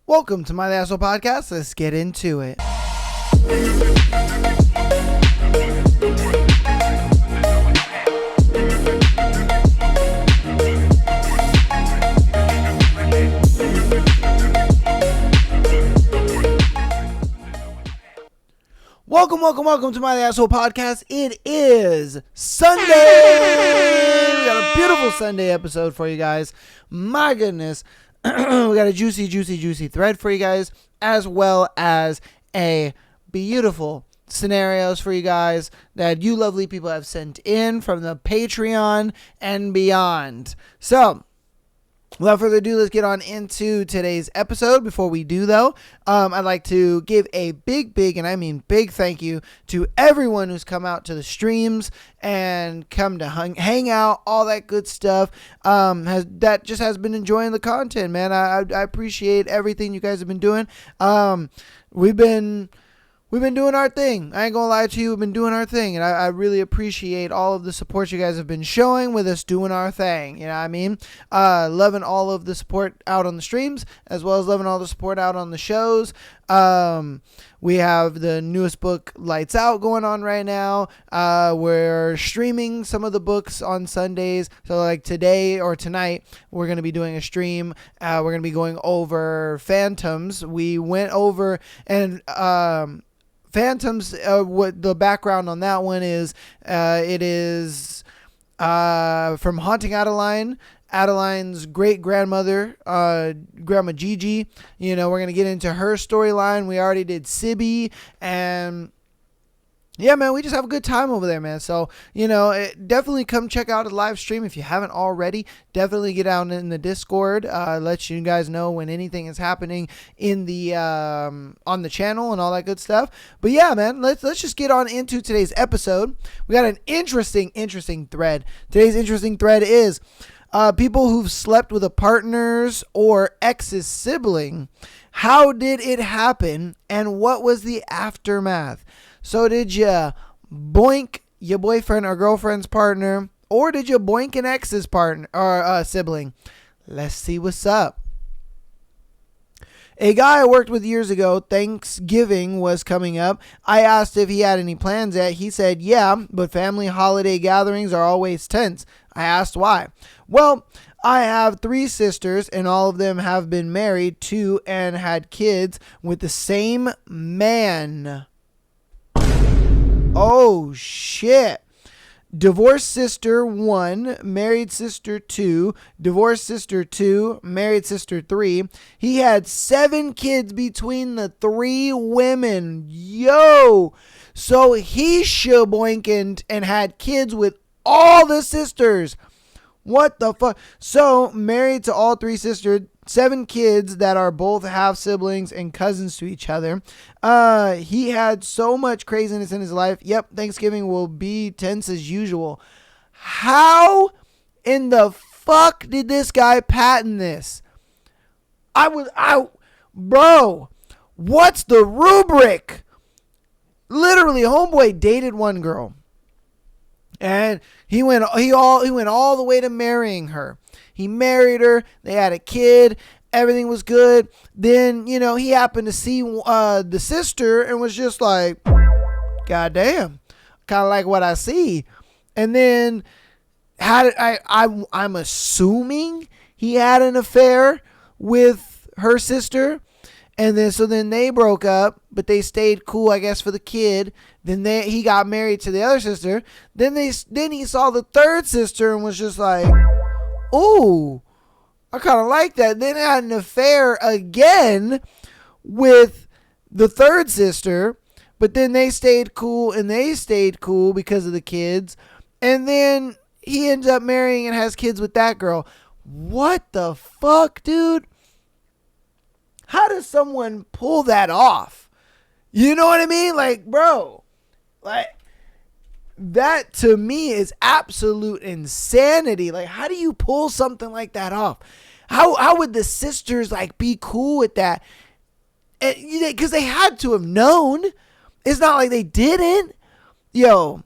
Welcome to my Asshole Podcast. Let's get into it. Welcome to my Asshole Podcast. It is Sunday. We got a beautiful Sunday episode for you guys. My goodness. We got a juicy thread for you guys, as well as a beautiful scenarios for you guys that you lovely people have sent in from the Patreon and beyond. So, without further ado, let's get on into today's episode. Before we do, though, I'd like to give a big, and I mean big thank you to everyone who's come out to the streams and come to hang out, all that good stuff. Has been enjoying the content, man. I appreciate everything you guys have been doing. We've been doing our thing. I ain't gonna lie to you. We've been doing our thing. And I really appreciate all of the support you guys have been showing with us doing our thing. You know what I mean? Loving all of the support out on the streams, as well as loving all the support out on the shows. We have the newest book, Lights Out, going on right now. We're streaming some of the books on Sundays. So like today or tonight, we're going to be doing a stream. We're going to be going over Phantoms. We went over and... Phantoms, what the background on that one is, it is from Haunting Adeline, Adeline's great-grandmother, Grandma Gigi. You know, we're going to get into her storyline. We already did Sibby, and yeah, man, we just have a good time over there, man. So, you know, definitely come check out a live stream if you haven't already. Definitely get out in the Discord. Let you guys know when anything is happening in the on the channel and all that good stuff. But yeah, man, let's just get on into today's episode. We got an interesting thread. Today's interesting thread is people who've slept with a partner's or ex's sibling. How did it happen, and what was the aftermath? So did you boink your boyfriend or girlfriend's partner, or did you boink an ex's partner or sibling? Let's see what's up. A guy I worked with years ago, Thanksgiving was coming up. I asked if he had any plans yet. He said, yeah, but family holiday gatherings are always tense. I asked why. Well, I have 3 sisters, and all of them have been married to and had kids with the same man. Oh, shit. Divorced sister 1, married sister 2, divorced sister 2, married sister 3. He had 7 kids between the 3 women. Yo! So he shaboinked and had kids with all the sisters. What the fuck? So, married to all 3 sisters, 7 kids that are both half siblings and cousins to each other. He had so much craziness in his life. Yep, Thanksgiving will be tense as usual. How in the fuck did this guy patent this? Bro, what's the rubric? Literally, homeboy dated one girl. And he went all the way to marrying her. He married her. They had a kid. Everything was good. Then, you know, he happened to see the sister and was just like, God damn, kind of like what I see. And then I'm assuming he had an affair with her sister. And then they broke up, but they stayed cool, I guess, for the kid. Then he got married to the other sister. Then he saw the third sister and was just like, ooh, I kind of like that. Then had an affair again with the third sister, but then they stayed cool because of the kids. And then he ends up marrying and has kids with that girl. What the fuck, dude? How does someone pull that off? You know what I mean? Like, bro, like, that to me is absolute insanity. Like, how do you pull something like that off? How would the sisters like be cool with that? Because they had to have known. It's not like they didn't. Yo,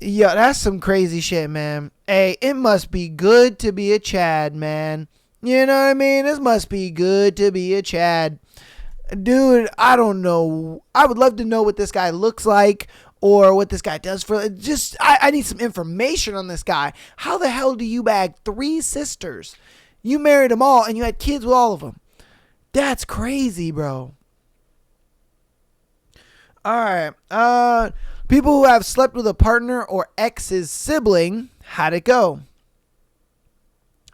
that's some crazy shit, man. Hey, it must be good to be a Chad, man. You know what I mean? This must be good to be a Chad. Dude, I don't know. I would love to know what this guy looks like or what this guy does for just I need some information on this guy. How the hell do you bag 3 sisters? You married them all and you had kids with all of them. That's crazy, bro. All right. People who have slept with a partner or ex's sibling, how'd it go?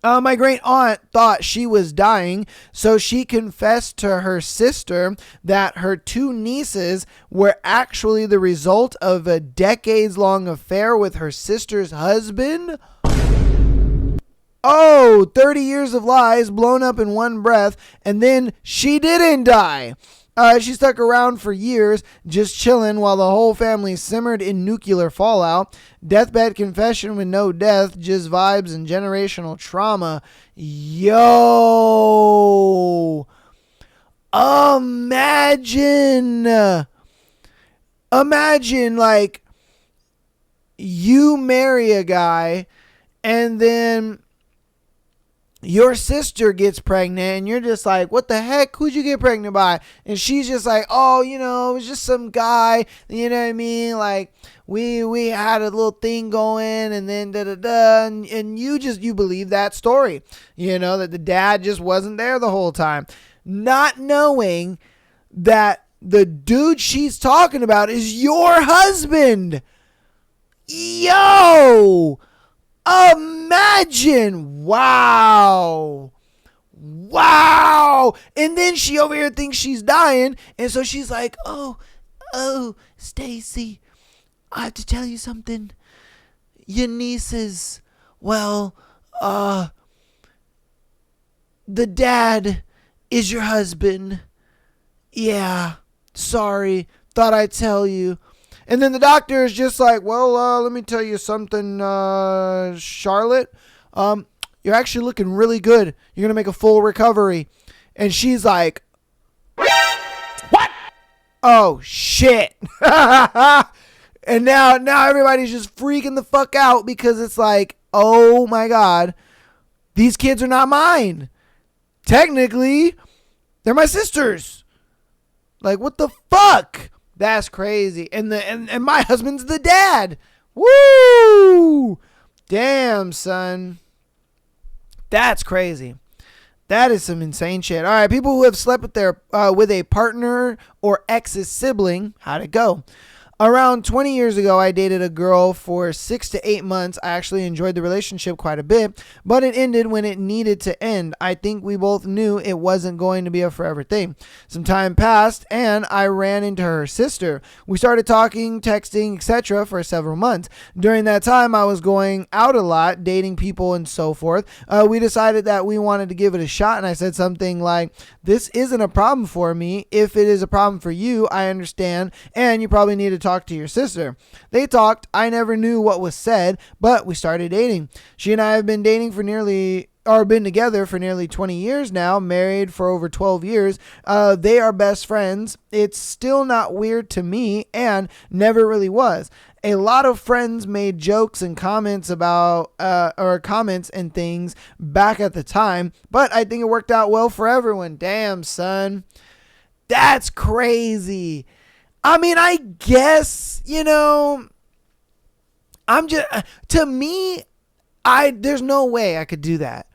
My great aunt thought she was dying, so she confessed to her sister that her 2 nieces were actually the result of a decades-long affair with her sister's husband. Oh, 30 years of lies blown up in one breath, and then she didn't die. She stuck around for years, just chilling while the whole family simmered in nuclear fallout. Deathbed confession with no death, just vibes and generational trauma. Yo! Imagine, like, you marry a guy, and then your sister gets pregnant and you're just like, what the heck? Who'd you get pregnant by? And she's just like, oh, it was just some guy. You know what I mean? Like, we had a little thing going and then da-da-da. And you believe that story. That the dad just wasn't there the whole time. Not knowing that the dude she's talking about is your husband. Yo! Imagine. Wow. And then she over here thinks she's dying. And so she's like, oh, Stacy, I have to tell you something. Your nieces, well, the dad is your husband. Yeah, sorry. Thought I'd tell you. And then the doctor is just like, well, let me tell you something, Charlotte. You're actually looking really good. You're going to make a full recovery. And she's like, what? Oh, shit. And now everybody's just freaking the fuck out because it's like, oh, my God, these kids are not mine. Technically, they're my sisters. Like, what the fuck? That's crazy. And my husband's the dad. Woo! Damn, son. That's crazy. That is some insane shit. All right, people who have slept with a partner or ex's sibling, how'd it go? Around 20 years ago, I dated a girl for 6 to 8 months. I actually enjoyed the relationship quite a bit, but it ended when it needed to end. I think we both knew it wasn't going to be a forever thing. Some time passed, and I ran into her sister. We started talking, texting, etc. for several months. During that time, I was going out a lot, dating people and so forth. We decided that we wanted to give it a shot, and I said something like, this isn't a problem for me. If it is a problem for you, I understand, and you probably need to talk to your sister. They talked. I never knew what was said, but we started dating. She and I have been dating for been together for nearly 20 years now, married for over 12 years. They are best friends. It's still not weird to me and never really was. A lot of friends made jokes and comments about comments and things back at the time, but I think it worked out well for everyone. Damn, son. That's crazy. I mean, I guess, to me, there's no way I could do that.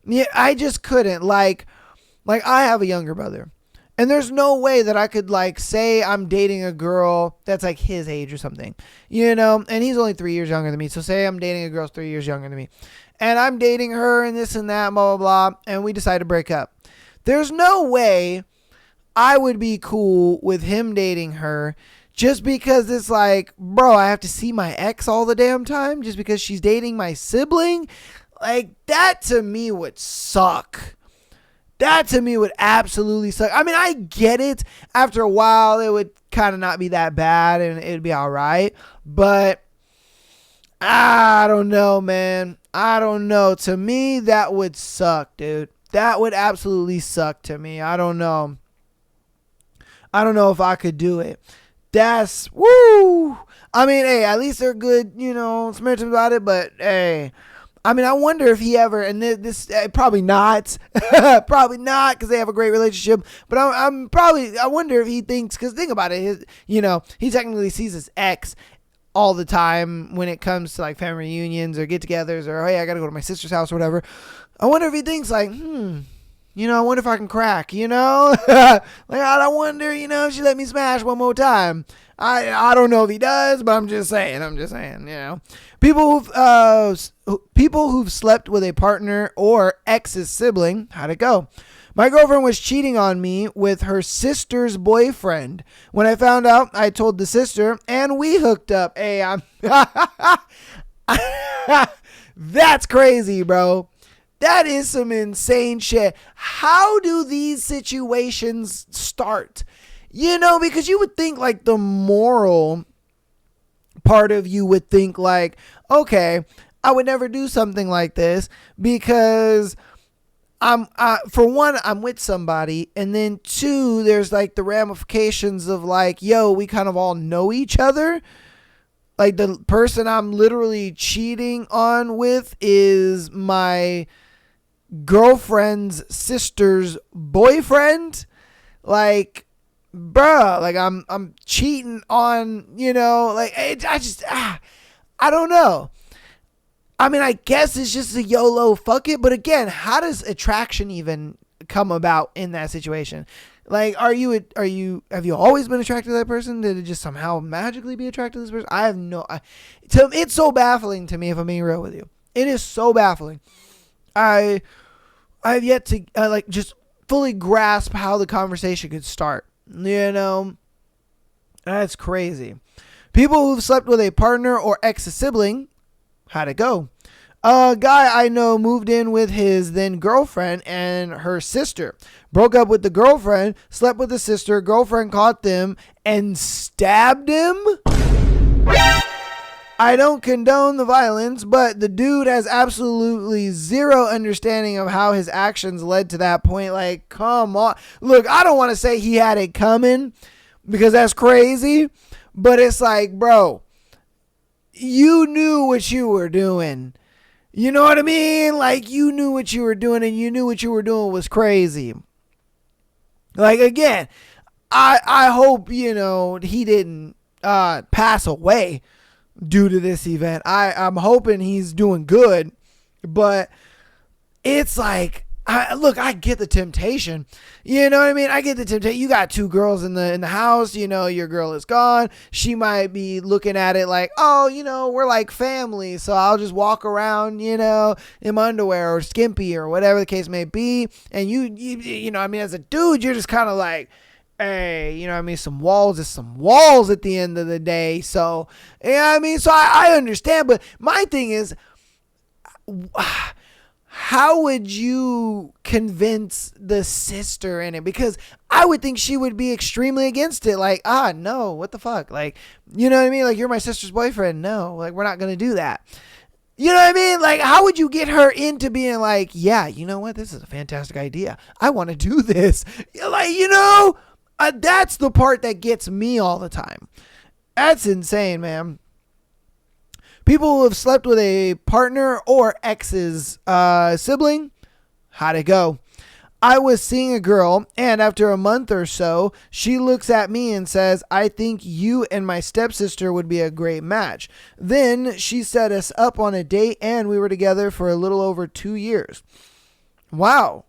Yeah, I just couldn't. Like I have a younger brother, and there's no way that I could say I'm dating a girl that's like his age or something, and he's only 3 years younger than me. So say I'm dating a girl that's 3 years younger than me, and I'm dating her and this and that, blah, blah, blah, and we decide to break up. There's no way I would be cool with him dating her just because it's like, bro, I have to see my ex all the damn time just because she's dating my sibling. Like, that to me would suck. That to me would absolutely suck. I mean, I get it. After a while, it would kind of not be that bad and it'd be all right. But I don't know, man. I don't know. To me, that would suck, dude. That would absolutely suck to me. I don't know. I don't know if I could do it. That's, woo. I mean, hey, at least they're good, Samaritans about it. But, hey, I mean, I wonder if he ever, and this probably not, probably not, because they have a great relationship. But I wonder if he thinks, because think about it, he technically sees his ex all the time when it comes to like family reunions or get-togethers, or hey, I gotta go to my sister's house or whatever. I wonder if he thinks like, I wonder if I can crack, like I wonder, if she let me smash one more time. I don't know if he does, but I'm just saying, people who've slept with a partner or ex's sibling, how'd it go? My girlfriend was cheating on me with her sister's boyfriend. When I found out, I told the sister, and we hooked up. Hey, that's crazy, bro. That is some insane shit. How do these situations start? Because you would think like the moral part of you would think like, okay, I would never do something like this because for one, I'm with somebody, and then two, there's like the ramifications of like, yo, we kind of all know each other. Like the person I'm literally cheating on with is my girlfriend's sister's boyfriend. Like, bruh, like I'm cheating on, I don't know. I mean, I guess it's just a YOLO fuck it. But again, how does attraction even come about in that situation? Like, have you always been attracted to that person? Did it just somehow magically be attracted to this person? I have it's so baffling to me, if I'm being real with you. It is so baffling. I have yet to just fully grasp how the conversation could start. That's crazy. People who've slept with a partner or ex-sibling, how'd it go? A guy I know moved in with his then girlfriend and her sister. Broke up with the girlfriend, slept with the sister, girlfriend caught them, and stabbed him? I don't condone the violence, but the dude has absolutely zero understanding of how his actions led to that point. Like, come on. Look, I don't want to say he had it coming because that's crazy, but it's like, bro, you knew what you were doing. You know what I mean? Like, you knew what you were doing, and you knew what you were doing was crazy. Like, again, I hope, he didn't pass away due to this event. I'm hoping he's doing good, but it's like, I get the temptation. You know what I mean? I get the temptation. You got two girls in the house. Your girl is gone. She might be looking at it like, oh, we're like family, so I'll just walk around, in my underwear or skimpy or whatever the case may be. And as a dude, you're just kind of like, hey, some walls is some walls at the end of the day. So, so I understand. But my thing is, how would you convince the sister in it? Because I would think she would be extremely against it. Like, no, what the fuck? Like, you know what I mean? Like, you're my sister's boyfriend. No, like, we're not going to do that. You know what I mean? Like, how would you get her into being like, yeah, you know what? This is a fantastic idea. I want to do this. Like, that's the part that gets me all the time. That's insane, man. People who have slept with a partner or ex's sibling, how'd it go? I was seeing a girl, and after a month or so, she looks at me and says, I think you and my stepsister would be a great match. Then she set us up on a date, and we were together for a little over 2 years. Wow.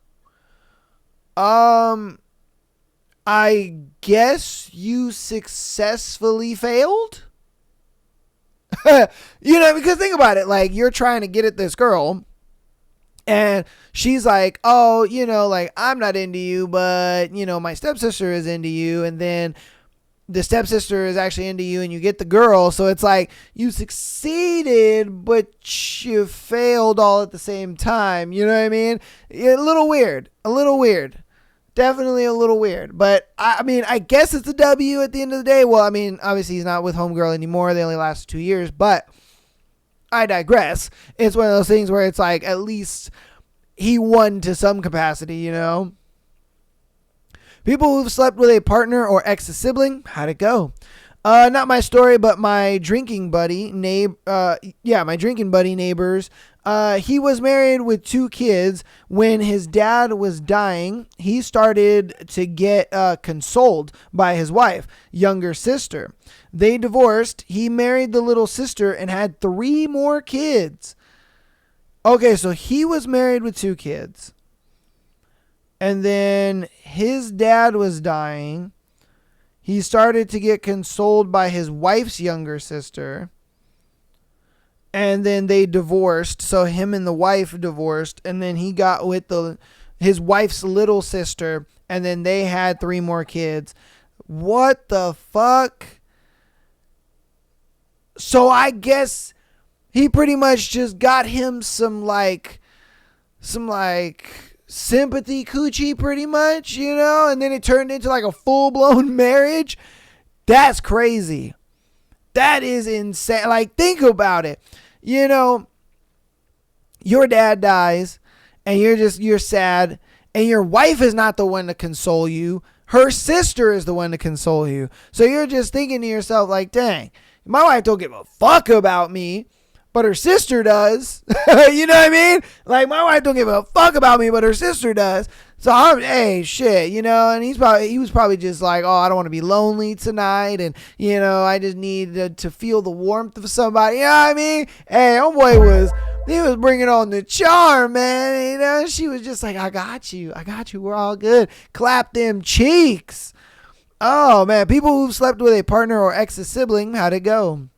I guess you successfully failed? Because think about it, like, you're trying to get at this girl and she's like, oh, like, I'm not into you, but my stepsister is into you, and then the stepsister is actually into you, and you get the girl. So it's like you succeeded, but you failed all at the same time. You know what I mean? A little weird. Definitely a little weird, but I guess it's a W at the end of the day. Well, obviously he's not with homegirl anymore. They only last 2 years, but I digress. It's one of those things where it's like, at least he won to some capacity, People who've slept with a partner or ex-sibling, how'd it go? Not my story, but my drinking buddy, my drinking buddy neighbors. He was married with 2 kids. When his dad was dying, he started to get consoled by his wife, younger sister. They divorced. He married the little sister and had 3 more kids. Okay, so he was married with 2 kids. And then his dad was dying. He started to get consoled by his wife's younger sister. And then they divorced. So him and the wife divorced. And then he got with his wife's little sister. And then they had 3 more kids. What the fuck? So I guess he pretty much just got him some sympathy coochie pretty much, and then it turned into like a full-blown marriage. That's crazy. That is insane. Like, think about it. Your dad dies and you're sad, and your wife is not the one to console you. Her sister is the one to console you. So you're just thinking to yourself like, dang, my wife don't give a fuck about me, but her sister does. You know what I mean? Like, my wife don't give a fuck about me, but her sister does. So hey, shit, and he was probably just like, oh, I don't want to be lonely tonight. And, I just need to feel the warmth of somebody. You know what I mean? Hey, homeboy he was bringing on the charm, man. She was just like, I got you. We're all good. Clap them cheeks. Oh, man. People who've slept with a partner or ex-sibling, how'd it go?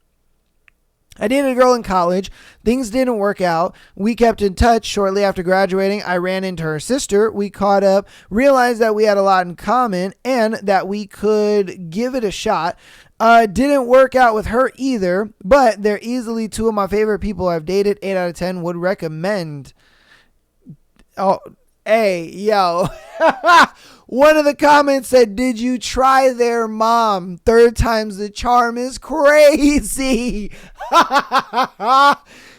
I dated a girl in college. Things didn't work out. We kept in touch. Shortly after graduating, I ran into her sister. We caught up, realized that we had a lot in common, and that we could give it a shot. Didn't work out with her either, but they're easily 2 of my favorite people I've dated. 8 out of 10 would recommend. Oh, hey, yo. One of the comments said, did you try their mom? 3rd time's the charm is crazy.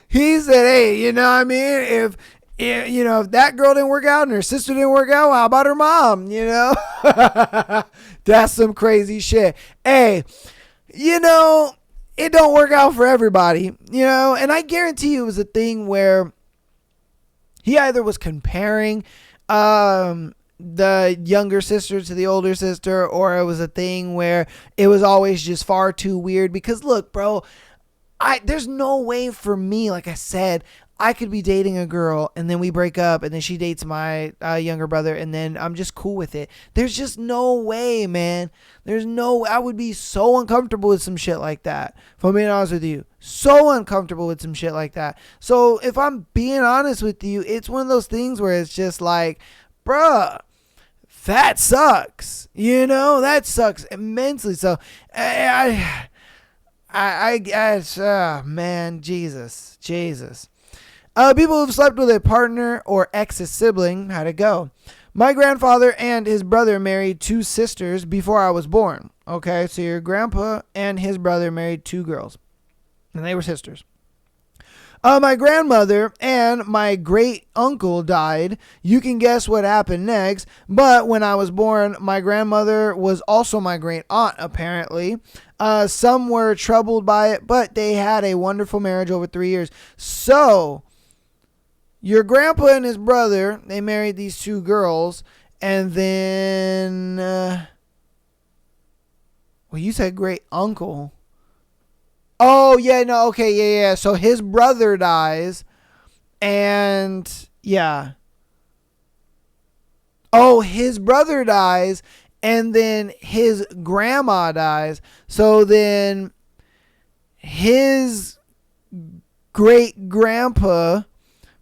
He said, hey, you know what I mean? If that girl didn't work out and her sister didn't work out, how about her mom? That's some crazy shit. Hey, it don't work out for everybody, and I guarantee you it was a thing where he either was comparing the younger sister to the older sister, or it was a thing where it was always just far too weird. Because look, bro, there's no way for me, like I said, I could be dating a girl and then we break up and then she dates my younger brother and then I'm just cool with it. There's just no way, man. I would be so uncomfortable with some shit like that. If I'm being honest with you, so uncomfortable with some shit like that. So if I'm being honest with you, it's one of those things where it's just like, bruh, that sucks. That sucks immensely. So I guess, man, Jesus. People who've slept with a partner or ex-sibling, how'd it go? My grandfather and his brother married 2 sisters before I was born. Okay, so your grandpa and his brother married 2 girls, and they were sisters. My grandmother and my great uncle died. You can guess what happened next. But when I was born, my grandmother was also my great aunt, apparently. Some were troubled by it, but they had a wonderful marriage over 3 years. So your grandpa and his brother, they married these 2 girls. And then, well, you said great uncle. Oh, yeah, no, okay, yeah. So his brother dies, and, yeah. Oh, his brother dies, and then his grandma dies. So then his great-grandpa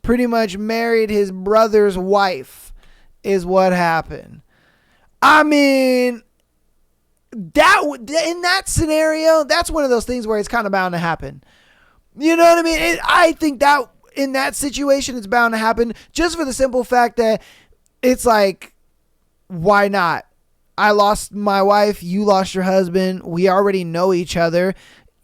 pretty much married his brother's wife, is what happened. I mean, in that scenario, that's one of those things where it's kind of bound to happen. You know what I mean? I think that in that situation, it's bound to happen just for the simple fact that it's like, why not? I lost my wife. You lost your husband. We already know each other.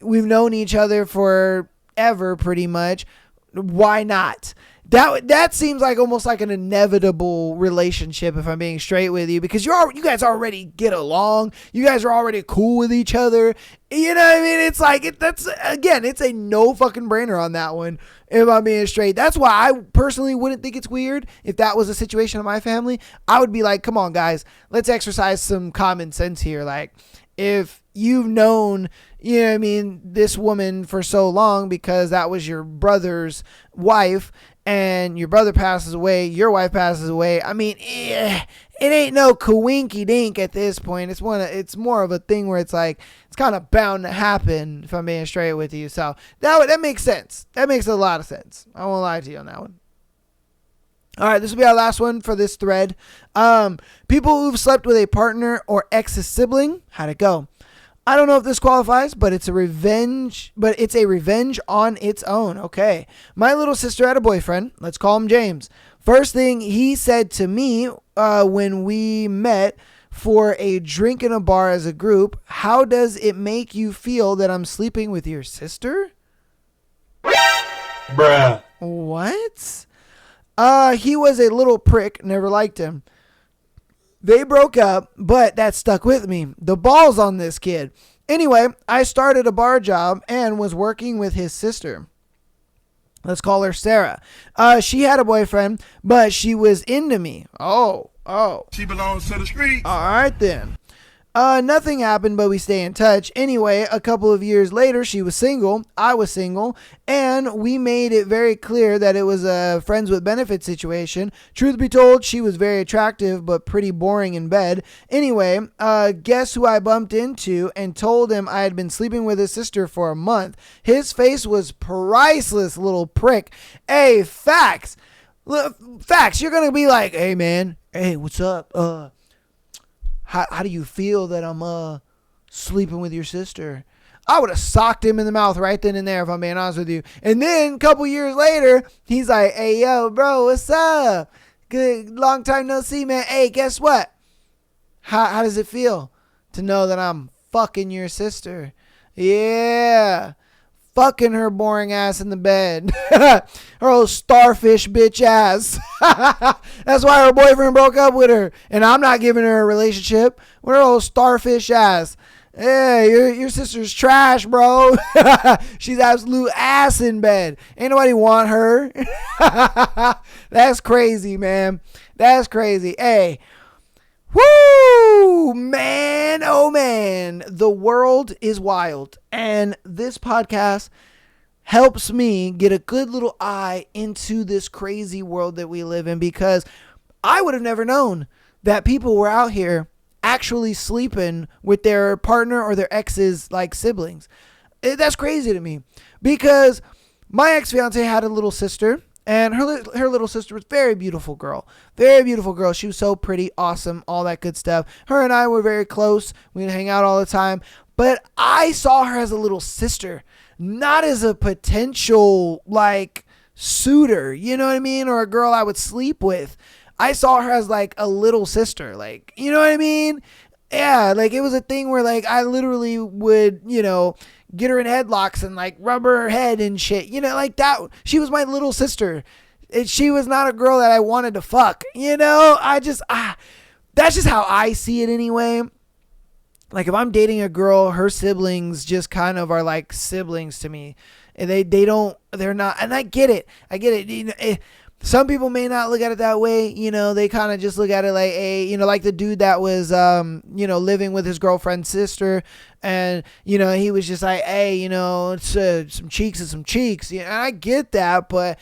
We've known each other forever, pretty much. Why not? That seems like almost like an inevitable relationship, if I'm being straight with you, because you guys already get along. You guys are already cool with each other. You know what I mean? It's like, it's a no fucking brainer on that one, if I'm being straight. That's why I personally wouldn't think it's weird if that was a situation in my family. I would be like, come on, guys, let's exercise some common sense here. Like, if you've known, you know what I mean, this woman for so long because that was your brother's wife, and your brother passes away, your wife passes away. I mean, it ain't no coinky dink at this point. It's more of a thing where it's like, it's kind of bound to happen, if I'm being straight with you. So that makes sense. That makes a lot of sense. I won't lie to you on that one. All right, this will be our last one for this thread. People who've slept with a partner or ex's sibling, how'd it go? I don't know if this qualifies, but it's a revenge on its own. Okay. My little sister had a boyfriend. Let's call him James. First thing he said to me when we met for a drink in a bar as a group, how does it make you feel that I'm sleeping with your sister? Bruh. What? He was a little prick, never liked him. They broke up, but that stuck with me. The balls on this kid. Anyway, I started a bar job and was working with his sister. Let's call her Sarah. She had a boyfriend, but she was into me. Oh. She belongs to the streets. All right then. Nothing happened, but we stay in touch. Anyway, a couple of years later, she was single, I was single, and we made it very clear that it was a friends with benefits situation. Truth be told, she was very attractive, but pretty boring in bed. Anyway, guess who I bumped into and told him I had been sleeping with his sister for a month. His face was priceless, little prick. Hey, facts. Facts. You're going to be like, hey, man. Hey, what's up? How do you feel that I'm sleeping with your sister? I would have socked him in the mouth right then and there, if I'm being honest with you. And then a couple years later, he's like, hey, yo, bro, what's up? Good, long time no see, man. Hey, guess what? How does it feel to know that I'm fucking your sister? Yeah. Fucking her boring ass in the bed. Her old starfish bitch ass. That's why her boyfriend broke up with her. And I'm not giving her a relationship with her old starfish ass. Hey, your sister's trash, bro. She's absolute ass in bed. Ain't nobody want her. That's crazy, man. That's crazy. Hey. Woo, man, oh man, the world is wild, and this podcast helps me get a good little eye into this crazy world that we live in, because I would have never known that people were out here actually sleeping with their partner or their ex's like siblings. That's crazy to me, because my ex-fiance had a little sister. And her little sister was a very beautiful girl. Very beautiful girl. She was so pretty, awesome, all that good stuff. Her and I were very close. We'd hang out all the time. But I saw her as a little sister, not as a potential, like, suitor. You know what I mean? Or a girl I would sleep with. I saw her as, like, a little sister. Like, you know what I mean? Yeah, like, it was a thing where, like, I literally would, you know, get her in headlocks and like rub her head and shit, you know, like that. She was my little sister. She was not a girl that I wanted to fuck, you know. That's just how I see it anyway. Like, if I'm dating a girl, her siblings just kind of are like siblings to me, and they're not. And I get it. You know, some people may not look at it that way. You know, they kind of just look at it like like the dude that was, living with his girlfriend's sister. And, you know, he was just like, hey, you know, it's some cheeks and some cheeks. Yeah, and I get that, but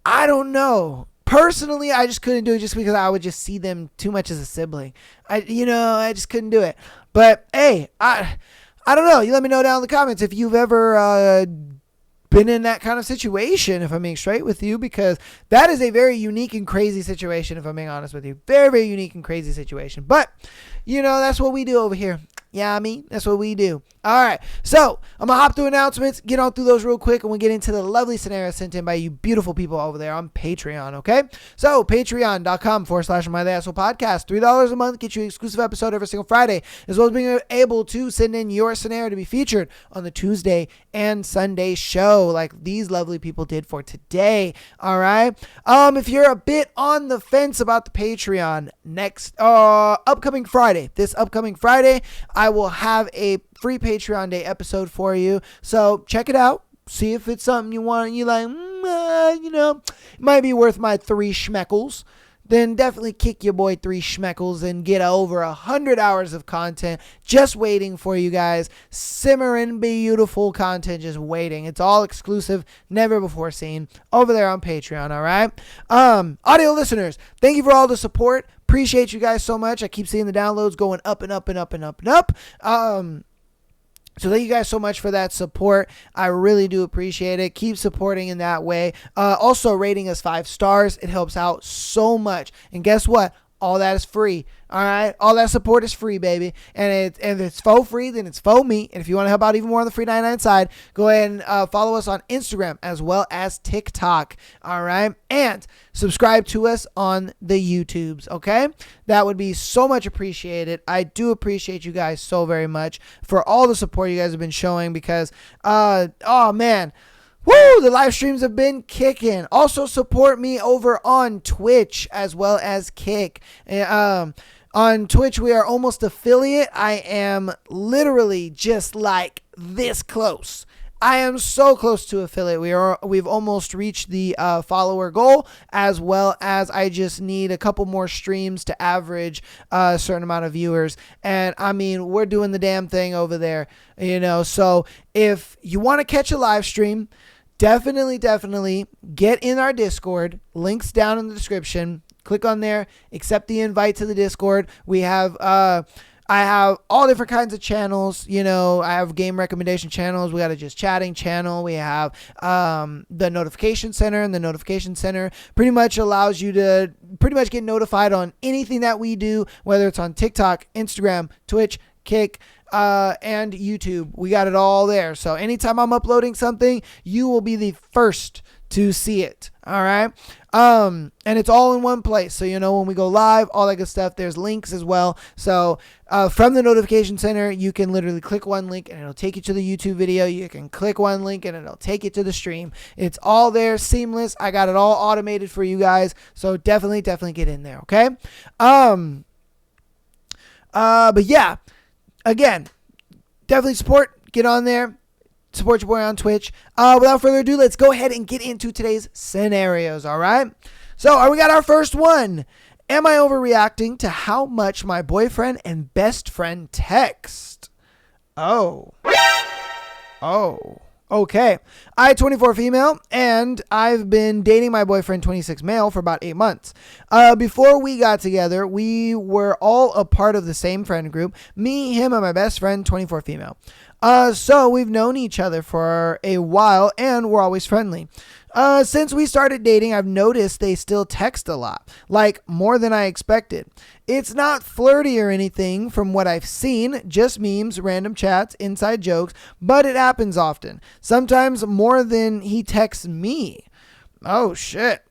I don't know. Personally, I just couldn't do it just because I would just see them too much as a sibling. I just couldn't do it. But, hey, I don't know. You let me know down in the comments if you've ever been in that kind of situation, if I'm being straight with you, because that is a very unique and crazy situation, if I'm being honest with you. Very, very unique and crazy situation. But, you know, that's what we do over here. Yeah, I mean, that's what we do. All right. So I'm going to hop through announcements, get on through those real quick, and we'll get into the lovely scenario sent in by you beautiful people over there on Patreon, okay? So patreon.com/My The Asshole Podcast. $3 a month gets you an exclusive episode every single Friday, as well as being able to send in your scenario to be featured on the Tuesday and Sunday show like these lovely people did for today, all right? If you're a bit on the fence about the Patreon, this upcoming Friday, I will have a free Patreon Day episode for you. So check it out. See if it's something you want. You like, it might be worth my 3 schmeckles. Then definitely kick your boy 3 schmeckles and get over 100 hours of content just waiting for you guys. Simmering beautiful content just waiting. It's all exclusive, never before seen over there on Patreon, all right? Audio listeners, thank you for all the support. Appreciate you guys so much. I keep seeing the downloads going up and up and up and up and up. So thank you guys so much for that support. I really do appreciate it. Keep supporting in that way. Also rating us 5 stars. It helps out so much. And guess what? All that is free. All right. All that support is free, baby. And if it's faux free, then it's faux me. And if you want to help out even more on the free 99 side, go ahead and follow us on Instagram as well as TikTok. All right. And subscribe to us on the YouTubes. Okay. That would be so much appreciated. I do appreciate you guys so very much for all the support you guys have been showing because, oh man. Woo! The live streams have been kicking. Also support me over on Twitch as well as Kick. On Twitch, we are almost affiliate. I am literally just like this close. I am so close to affiliate. We've almost reached the follower goal, as well as I just need a couple more streams to average a certain amount of viewers. And I mean, we're doing the damn thing over there, So if you want to catch a live stream, definitely get in our Discord. Links down in the description. Click on there, accept the invite to the Discord. We have I have all different kinds of channels. I have game recommendation channels. We got a just chatting channel. We have the notification center, and the notification center pretty much allows you to pretty much get notified on anything that we do, whether it's on TikTok, Instagram, Twitch, Kick, and YouTube. We got it all there. So anytime I'm uploading something, you will be the first to see it. All right. And it's all in one place. So, when we go live, all that good stuff, there's links as well. So, from the notification center, you can literally click one link and it'll take you to the YouTube video. You can click one link and it'll take you to the stream. It's all there, seamless. I got it all automated for you guys. So definitely get in there. Okay. But yeah, again, definitely get on there. Support your boy on Twitch. Without further ado, let's go ahead and get into today's scenarios, all right? So, we got our first one. Am I overreacting to how much my boyfriend and best friend text? Oh. Okay. I 24 female, and I've been dating my boyfriend 26 male for about 8 months. Before we got together, we were all a part of the same friend group. Me, him, and my best friend 24 female. So we've known each other for a while, and we're always friendly. Since we started dating, I've noticed they still text a lot, like more than I expected. It's not flirty or anything from what I've seen, just memes, random chats, inside jokes, but it happens often. Sometimes more than he texts me. Oh, shit.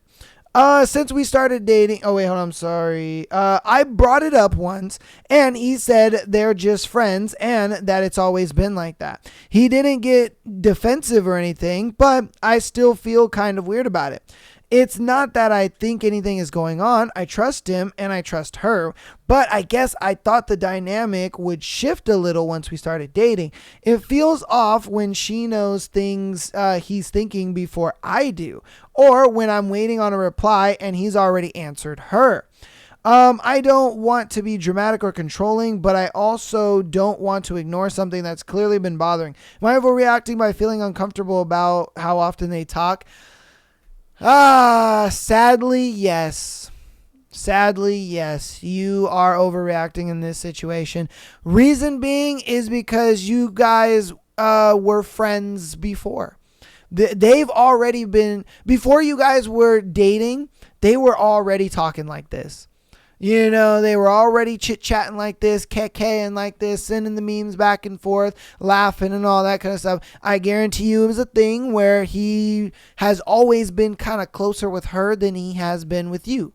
Since we started dating, I'm sorry. I brought it up once and he said they're just friends and that it's always been like that. He didn't get defensive or anything, but I still feel kind of weird about it. It's not that I think anything is going on. I trust him and I trust her, but I guess I thought the dynamic would shift a little once we started dating. It feels off when she knows things he's thinking before I do, or when I'm waiting on a reply and he's already answered her. I don't want to be dramatic or controlling, but I also don't want to ignore something that's clearly been bothering. Am I overreacting by feeling uncomfortable about how often they talk? Sadly, yes. You are overreacting in this situation. Reason being is because you guys were friends before. They've already been, before you guys were dating, they were already talking like this. You know, they were already chit-chatting like this, kekaying like this, sending the memes back and forth, laughing and all that kind of stuff. I guarantee you it was a thing where he has always been kind of closer with her than he has been with you.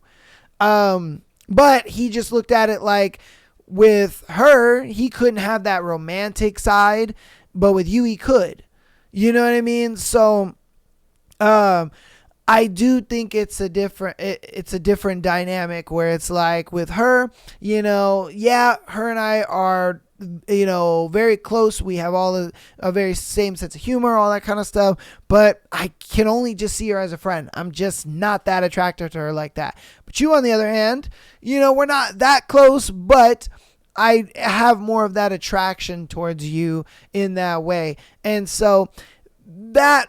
But he just looked at it like with her, he couldn't have that romantic side, but with you, he could. You know what I mean? So, I do think it's a different dynamic where it's like with her, you know, yeah, her and I are, you know, very close. We have all a very same sense of humor, all that kind of stuff. But I can only just see her as a friend. I'm just not that attracted to her like that. But you, on the other hand, you know, we're not that close, but I have more of that attraction towards you in that way. And so that,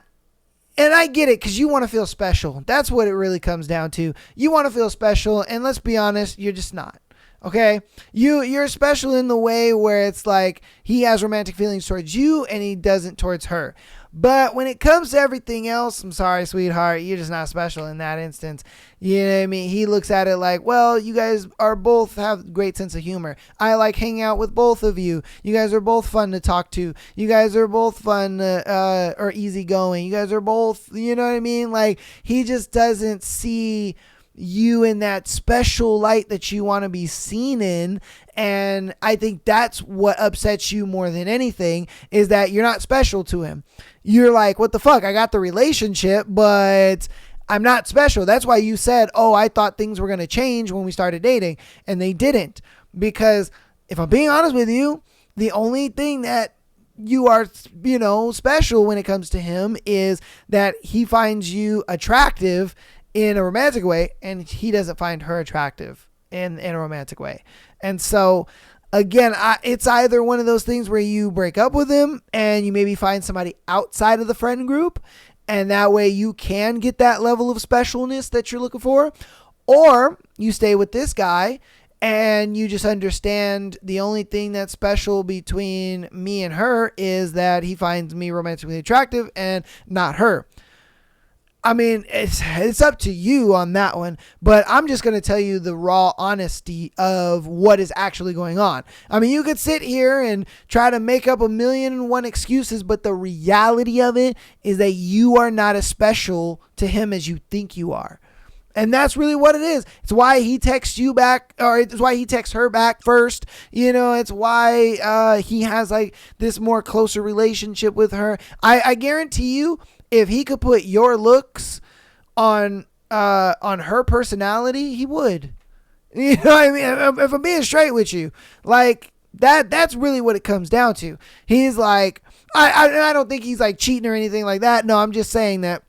and I get it, because you want to feel special. That's what it really comes down to. You want to feel special, and let's be honest, you're just not. Okay? You're special in the way where it's like he has romantic feelings towards you and he doesn't towards her. But when it comes to everything else, I'm sorry, sweetheart, you're just not special in that instance. You know what I mean? He looks at it like, well, you guys are both have great sense of humor. I like hanging out with both of you. You guys are both fun to talk to. You guys are both fun or easygoing. You guys are both, you know what I mean? Like, he just doesn't see you in that special light that you want to be seen in. And I think that's what upsets you more than anything, is that you're not special to him. You're like, what the fuck? I got the relationship, but I'm not special. That's why you said, oh, I thought things were going to change when we started dating, and they didn't. Because if I'm being honest with you, the only thing that you are, you know, special when it comes to him is that he finds you attractive in a romantic way, and he doesn't find her attractive in a romantic way. And so, again, it's either one of those things where you break up with him and you maybe find somebody outside of the friend group, and that way you can get that level of specialness that you're looking for, or you stay with this guy and you just understand the only thing that's special between me and her is that he finds me romantically attractive and not her. I mean, it's up to you on that one, but I'm just going to tell you the raw honesty of what is actually going on. I mean, you could sit here and try to make up 1,000,001 excuses, but the reality of it is that you are not as special to him as you think you are. And that's really what it is. It's why he texts you back, or it's why he texts her back first. You know, it's why he has like this more closer relationship with her. I guarantee you, if he could put your looks on her personality, he would. You know what I mean? If I'm being straight with you, like that's really what it comes down to. He's like, I don't think he's like cheating or anything like that. No, I'm just saying that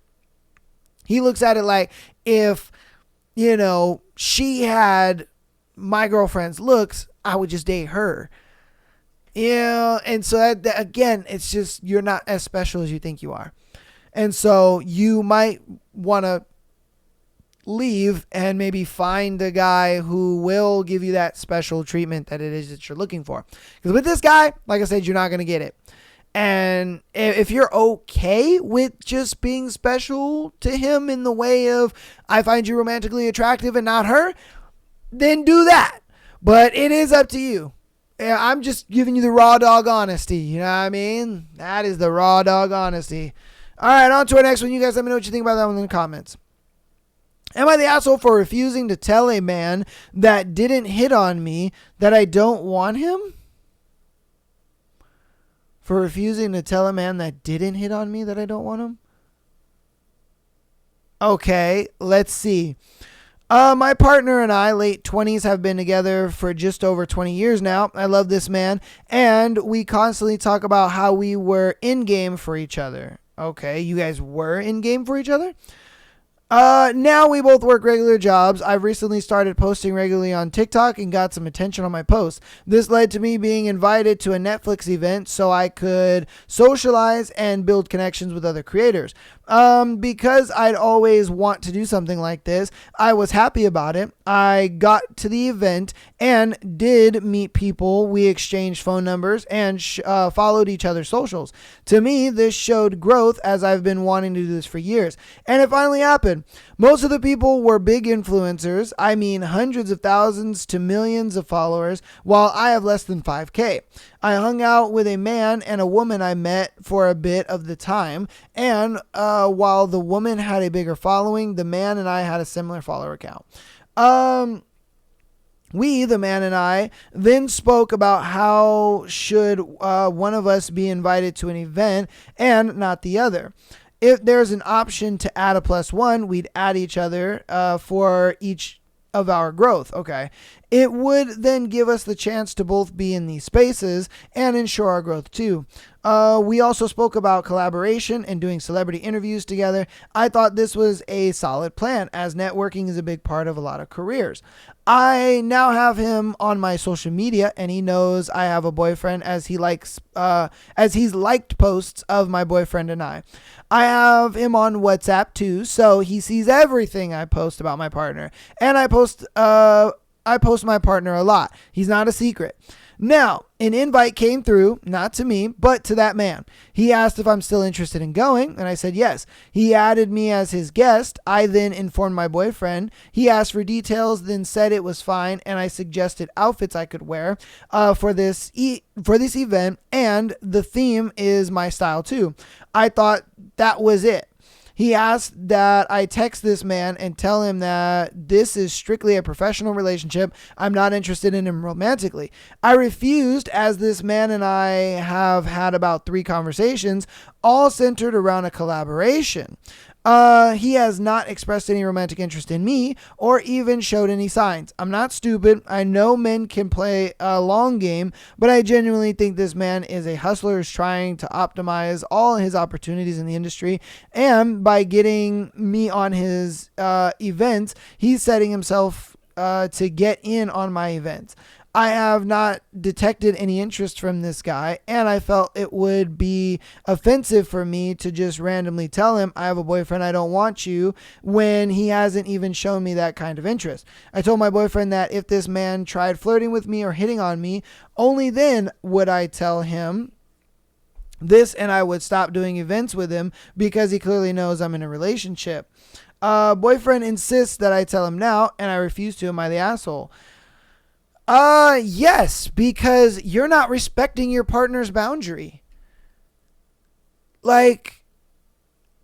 he looks at it like, if, you know, she had my girlfriend's looks, I would just date her. You know, and so that, again, it's just, you're not as special as you think you are. And so you might want to leave and maybe find a guy who will give you that special treatment that it is that you're looking for. Because with this guy, like I said, you're not going to get it. And if you're okay with just being special to him in the way of, I find you romantically attractive and not her, then do that. But it is up to you. I'm just giving you the raw dog honesty. You know what I mean? That is the raw dog honesty. All right, on to our next one. You guys let me know what you think about that one in the comments. Am I the asshole for refusing to tell a man that didn't hit on me that I don't want him? For refusing to tell a man that didn't hit on me that I don't want him? Okay, let's see. My partner and I, late 20s, have been together for just over 20 years now. I love this man, and we constantly talk about how we were in game for each other. Okay, you guys were in game for each other? Now we both work regular jobs. I've recently started posting regularly on TikTok and got some attention on my posts. This led to me being invited to a Netflix event so I could socialize and build connections with other creators. Because I'd always want to do something like this, I was happy about it. I got to the event and did meet people. We exchanged phone numbers and followed each other's socials. To me, this showed growth, as I've been wanting to do this for years. And it finally happened. good. Most of the people were big influencers. I mean, hundreds of thousands to millions of followers, while I have less than 5K. I hung out with a man and a woman I met for a bit of the time, and while the woman had a bigger following, the man and I had a similar follower count. We, the man and I, then spoke about how should one of us be invited to an event and not the other. If there's an option to add a +1, we'd add each other for each of our growth. Okay. It would then give us the chance to both be in these spaces and ensure our growth too. We also spoke about collaboration and doing celebrity interviews together. I thought this was a solid plan, as networking is a big part of a lot of careers. I now have him on my social media, and he knows I have a boyfriend, as he's liked posts of my boyfriend and I. I have him on WhatsApp too, so he sees everything I post about my partner, and I post my partner a lot. He's not a secret. Now, an invite came through, not to me, but to that man. He asked if I'm still interested in going, and I said yes. He added me as his guest. I then informed my boyfriend. He asked for details, then said it was fine, and I suggested outfits I could wear for this event, and the theme is my style too. I thought that was it. He asked that I text this man and tell him that this is strictly a professional relationship. I'm not interested in him romantically. I refused, as this man and I have had about 3 conversations, all centered around a collaboration. He has not expressed any romantic interest in me or even showed any signs. I'm not stupid. I know men can play a long game, but I genuinely think this man is a hustler who's trying to optimize all his opportunities in the industry. And by getting me on his events, he's setting himself to get in on my events. I have not detected any interest from this guy, and I felt it would be offensive for me to just randomly tell him I have a boyfriend, I don't want you, when he hasn't even shown me that kind of interest. I told my boyfriend that if this man tried flirting with me or hitting on me, only then would I tell him this, and I would stop doing events with him because he clearly knows I'm in a relationship. Boyfriend insists that I tell him now, and I refuse to. Am I the asshole? Yes, because you're not respecting your partner's boundary. Like,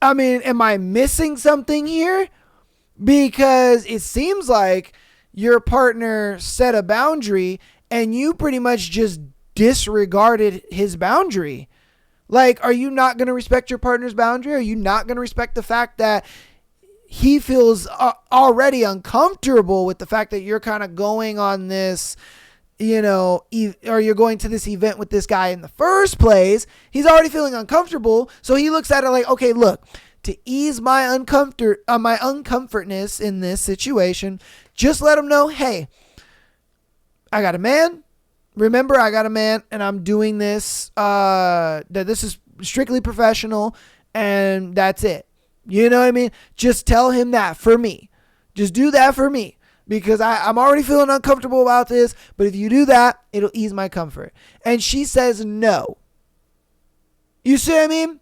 I mean, am I missing something here? Because it seems like your partner set a boundary and you pretty much just disregarded his boundary. Like, are you not going to respect your partner's boundary? Are you not going to respect the fact that he feels already uncomfortable with the fact that you're kind of going on this, or you're going to this event with this guy in the first place? He's already feeling uncomfortable. So he looks at it like, okay, look, to ease my uncomfortness in this situation, just let him know, hey, I got a man. Remember, I got a man, and I'm doing this, that this is strictly professional, and that's it. You know what I mean? Just tell him that for me. Just do that for me, because I'm already feeling uncomfortable about this. But if you do that, it'll ease my comfort. And she says no. You see what I mean?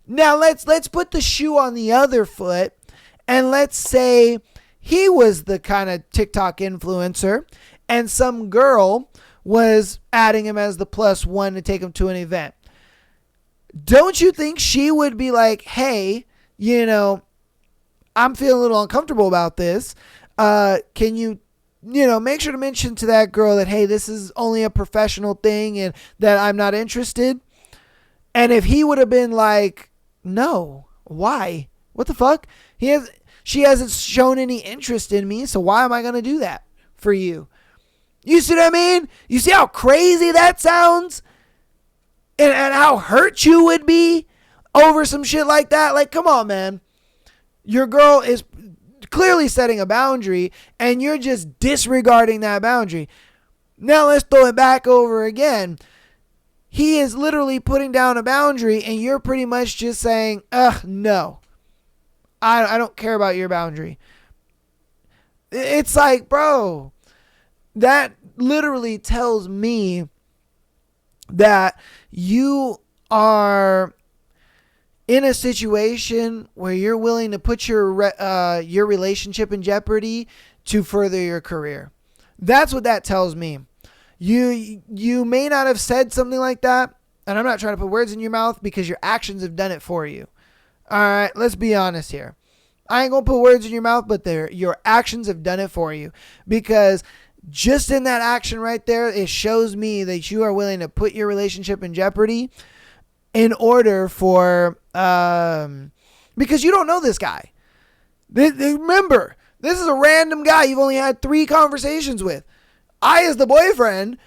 Now let's put the shoe on the other foot, and let's say he was the kind of TikTok influencer, and some girl was adding him as the +1 to take him to an event. Don't you think she would be like, hey, I'm feeling a little uncomfortable about this. Can you, make sure to mention to that girl that, hey, this is only a professional thing and that I'm not interested. And if he would have been like, no, why? What the fuck? She hasn't shown any interest in me, so why am I going to do that for you? You see what I mean? You see how crazy that sounds? And how hurt you would be over some shit like that? Like, come on, man. Your girl is clearly setting a boundary, and you're just disregarding that boundary. Now let's throw it back over again. He is literally putting down a boundary, and you're pretty much just saying, no. I don't care about your boundary. It's like, bro, that literally tells me that you are in a situation where you're willing to put your relationship in jeopardy to further your career. That's what that tells me. You may not have said something like that, and I'm not trying to put words in your mouth because your actions have done it for you. All right, let's be honest here. I ain't going to put words in your mouth, but your actions have done it for you, because just in that action right there, it shows me that you are willing to put your relationship in jeopardy in order for, because you don't know this guy. Remember, this is a random guy you've only had 3 conversations with. I, as the boyfriend,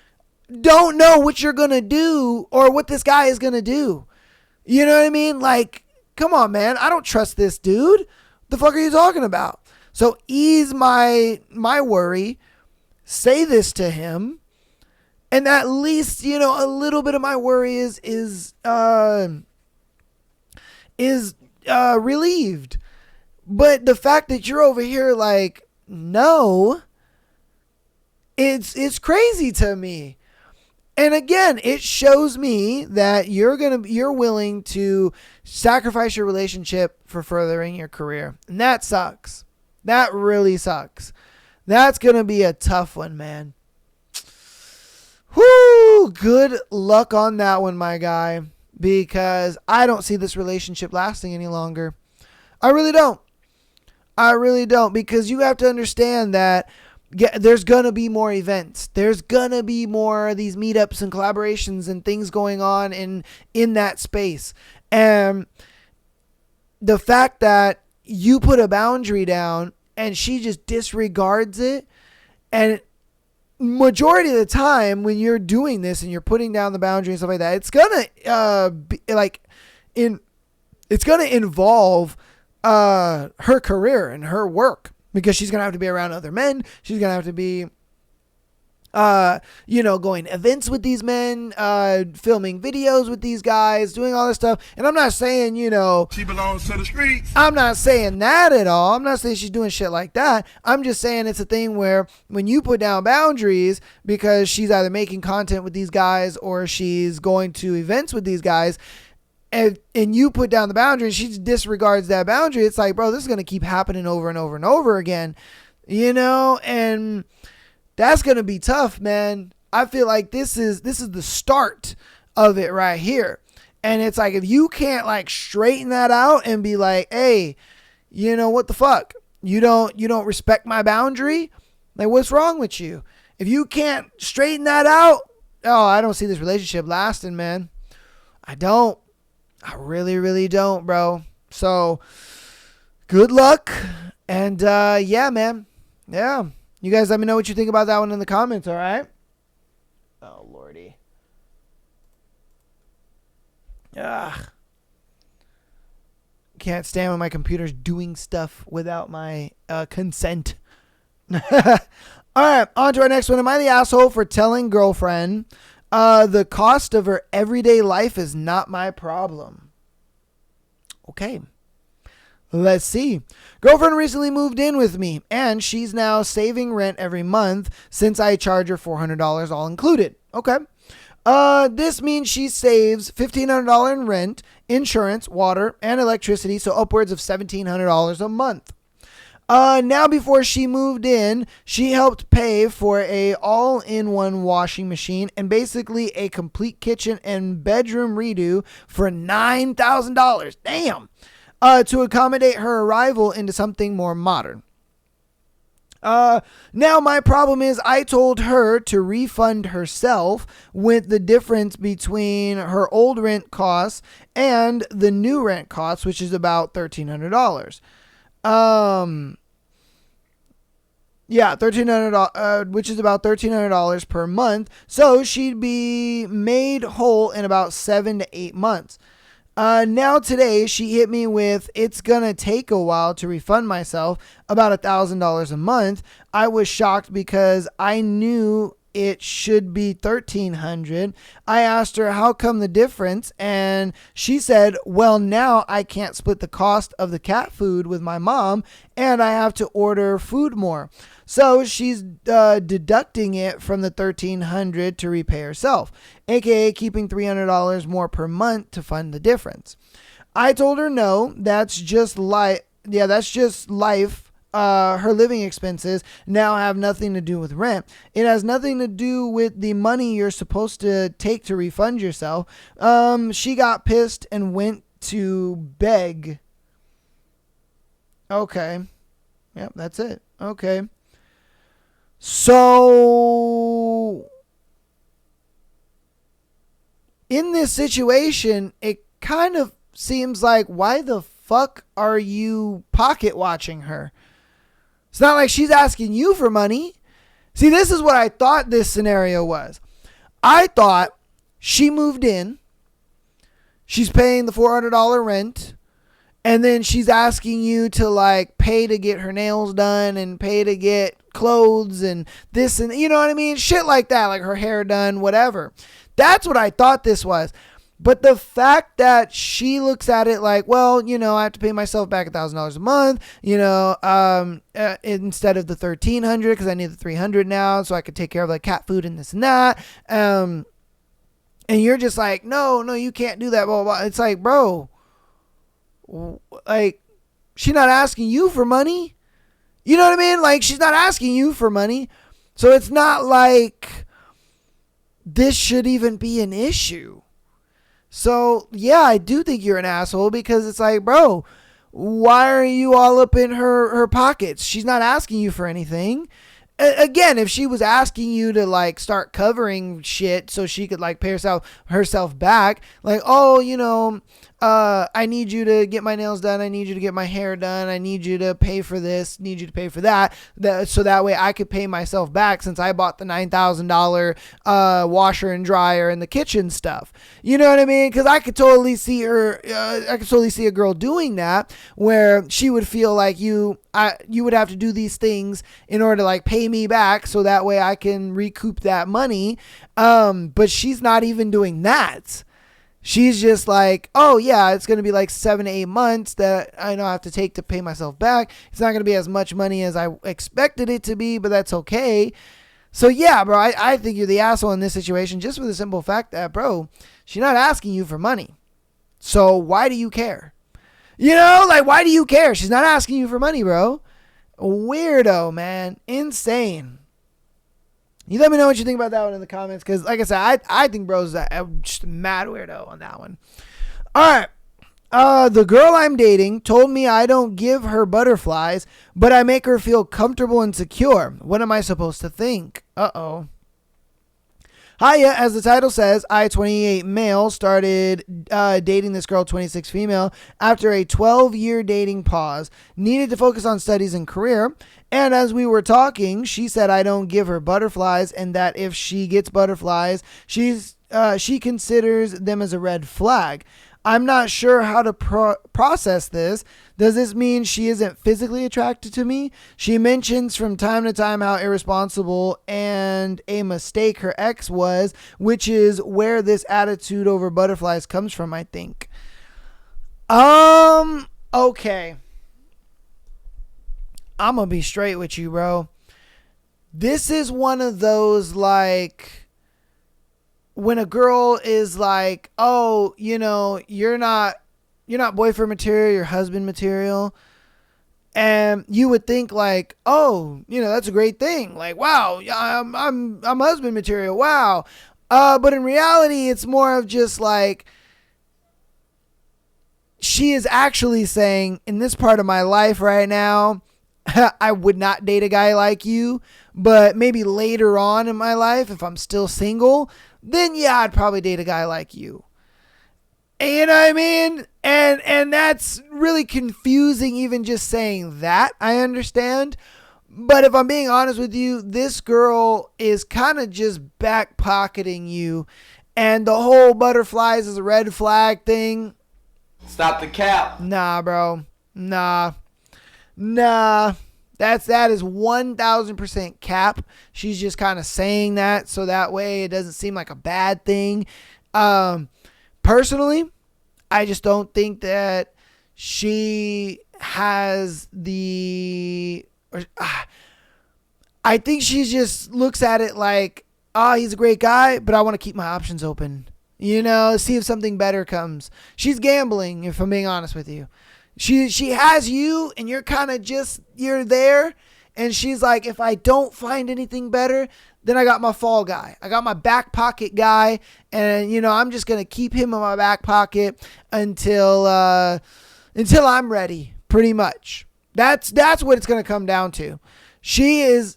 don't know what you're going to do or what this guy is going to do. You know what I mean? Like, come on, man. I don't trust this dude. The fuck are you talking about? So ease my worry. Say this to him. And at least, you know, a little bit of my worry is relieved. But the fact that you're over here like, no, it's crazy to me. And again, it shows me that you're willing to sacrifice your relationship for furthering your career. And that sucks. That really sucks. That's going to be a tough one, man. Whoo! Good luck on that one, my guy. Because I don't see this relationship lasting any longer. I really don't. Because you have to understand that there's going to be more events. There's going to be more of these meetups and collaborations and things going on in that space. And the fact that you put a boundary down and she just disregards it, and majority of the time when you're doing this and you're putting down the boundary and stuff like that, it's gonna involve her career and her work, because she's gonna have to be around other men. She's gonna have to be going events with these men, filming videos with these guys, doing all this stuff. And I'm not saying, she belongs to the streets. I'm not saying that at all. I'm not saying she's doing shit like that. I'm just saying it's a thing where when you put down boundaries, because she's either making content with these guys or she's going to events with these guys, and you put down the boundary and she disregards that boundary, it's like, bro, this is going to keep happening over and over and over again, and that's going to be tough, man. I feel like this is the start of it right here. And it's like, if you can't like straighten that out and be like, hey, what the fuck? You don't respect my boundary? Like, what's wrong with you? If you can't straighten that out, I don't see this relationship lasting, man. I don't. I really, really don't, bro. So good luck. And yeah, man. Yeah. You guys let me know what you think about that one in the comments, all right? Oh, Lordy. Ugh. Can't stand when my computer's doing stuff without my consent. All right, on to our next one. Am I the asshole for telling girlfriend the cost of her everyday life is not my problem? Okay. Let's see. Girlfriend recently moved in with me, and she's now saving rent every month since I charge her $400 all included. Okay. This means she saves $1,500 in rent, insurance, water, and electricity, so upwards of $1,700 a month. Now before she moved in, she helped pay for a all-in-one washing machine and basically a complete kitchen and bedroom redo for $9,000. Damn. To accommodate her arrival into something more modern. Now my problem is I told her to refund herself with the difference between her old rent costs and the new rent costs, which is about $1,300. Yeah, $1,300, which is about $1,300 per month. So she'd be made whole in about 7 to 8 months. Now today she hit me with, it's gonna take a while to refund myself, about $1,000 a month. I was shocked because I knew it should be $1,300. I asked her how come the difference, and she said, well, now I can't split the cost of the cat food with my mom, and I have to order food more. So she's deducting it from the $1,300 to repay herself, aka keeping $300 more per month to fund the difference. I told her no, that's just life. Yeah, that's just life. Her living expenses now have nothing to do with rent. It has nothing to do with the money you're supposed to take to refund yourself. She got pissed and went to beg. Okay. Yep, that's it. Okay. So, in this situation, it kind of seems like, why the fuck are you pocket watching her? It's not like she's asking you for money. See, this is what I thought this scenario was. I thought she moved in, she's paying the $400 rent, and then she's asking you to like pay to get her nails done and pay to get clothes and this and you know what I mean? Shit like that, like her hair done, whatever. That's what I thought this was. But the fact that she looks at it like, well, I have to pay myself back $1,000 a month, instead of the $1,300 because I need the $300 now so I could take care of like cat food and this and that. And you're just like, no, you can't do that. Blah, blah, blah. It's like, bro, like she's not asking you for money. You know what I mean? Like she's not asking you for money. So it's not like this should even be an issue. So, yeah, I do think you're an asshole because it's like, bro, why are you all up in her pockets? She's not asking you for anything. Again, if she was asking you to like start covering shit so she could like pay herself back, like, oh, I need you to get my nails done. I need you to get my hair done. I need you to pay for this. Need you to pay for that. So that way I could pay myself back since I bought the $9,000 washer and dryer and the kitchen stuff. You know what I mean? Because I could totally see her. I could totally see a girl doing that where she would feel like you would have to do these things in order to like pay me back so that way I can recoup that money. But she's not even doing that. She's just like, oh yeah, it's going to be like 7 to 8 months that I know I have to take to pay myself back. It's not going to be as much money as I expected it to be, but that's okay. So yeah, bro, I think you're the asshole in this situation just for the simple fact that, bro, she's not asking you for money. So why do you care? Why do you care? She's not asking you for money, bro. Weirdo, man. Insane. You let me know what you think about that one in the comments because, like I said, I think bro's just a mad weirdo on that one. All right. The girl I'm dating told me I don't give her butterflies, but I make her feel comfortable and secure. What am I supposed to think? Uh-oh. Hiya, as the title says, I, 28 male, started dating this girl, 26 female, after a 12-year dating pause. Needed to focus on studies and career. And as we were talking, she said I don't give her butterflies and that if she gets butterflies, she considers them as a red flag. I'm not sure how to process this. Does this mean she isn't physically attracted to me? She mentions from time to time how irresponsible and a mistake her ex was, which is where this attitude over butterflies comes from, I think. Okay. I'm gonna be straight with you, bro. This is one of those like when a girl is like, oh, you're not boyfriend material, you're husband material. And you would think like, oh, that's a great thing. Like, wow, I'm husband material. Wow. But in reality, it's more of just like, she is actually saying in this part of my life right now, I would not date a guy like you, but maybe later on in my life, if I'm still single, then yeah, I'd probably date a guy like you. And you know what I mean? And that's really confusing even just saying that. I understand. But if I'm being honest with you, this girl is kind of just back pocketing you. And the whole butterflies is a red flag thing. Stop the cap. Nah, bro. Nah. That is 1,000% cap. She's just kind of saying that so that way it doesn't seem like a bad thing. Personally, I just don't think that she has the... I think she just looks at it like, he's a great guy, but I want to keep my options open. see if something better comes. She's gambling, if I'm being honest with you. She has you, and you're kind of you're there, and she's like, if I don't find anything better, then I got my fall guy. I got my back pocket guy, and I'm just gonna keep him in my back pocket until I'm ready. Pretty much. That's what it's gonna come down to. She